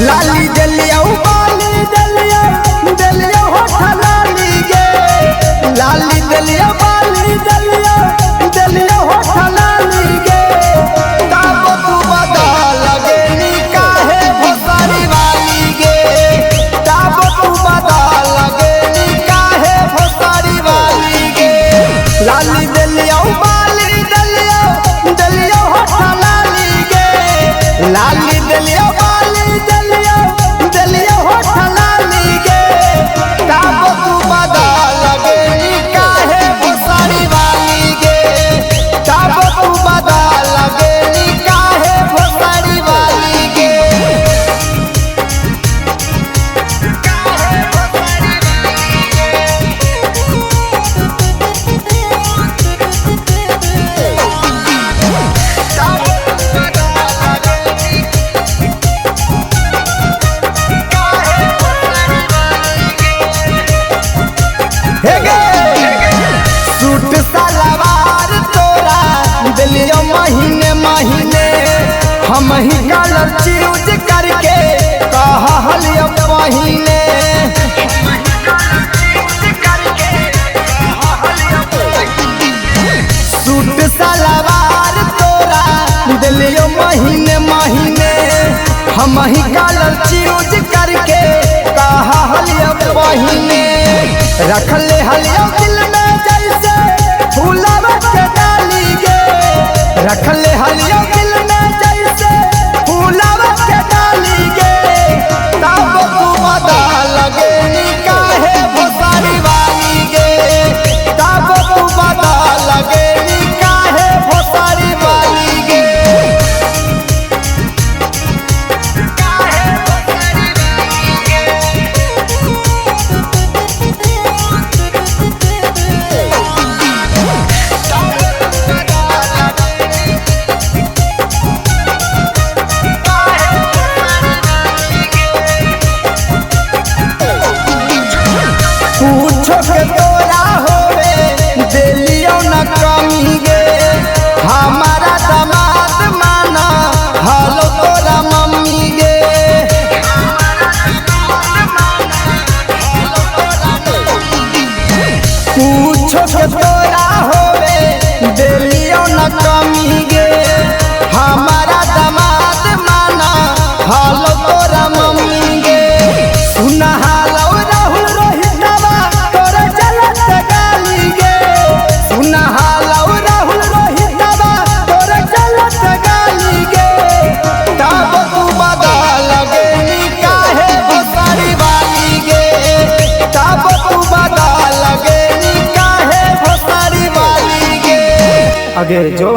लाली दलिया बाली दलिया दलिया होठ लाली गे लाली दलिया बाली दलिया दलिया होठ लाली गे तब तू बदा लगे नी काहे भोसड़ी वाली गे तब तू बदा लगे नी काहे भोसड़ी वाली गे लाली दलिया बाली दलिया दलिया होठ लाली गे लाली दलिया बाली दलिया दलिया होठ लाली गे तब तू बदा लगे नी काहे भोसड़ी वाली गे तब तू बदा लगे नी काहे भोसड़ी वाली गे सूट सलवार तोरा दिलियो महीने महीने हम ही कलर चूज करके कहलियो पहिने सूट सलवार तोरा दिलियो महीने महीने हम ही कलर चूज करके कहलियो पहिने रखले हलियो दिल में जैसे फूलवा के डाली गे रखले हलियो दिल में जैसे फूलवा के डाली गे तब तू बदा लगे नी काहे भोसड़ी वाली गे तब तू बदा लगे नी काहे भोसड़ी वाली गे पूछो के तोरा होवे दिलियो न कमी गे हमारा दामाद माना हलो तोरा मम्मी गे पूछो के तोरा होवे दिलियो न कमी गे हमारा दामाद माना हलो तोरा मम्मी गे सुना हालो राहुल रोहितवा तोरा चलत गाली गे सुना हालो राहुल रोहितवा तोरा चलत गाली गे तब तू बदा लगे नी काहे भोसड़ी वाली गे तब तू बदा लगे नी काहे भोसड़ी वाली गे आगे जो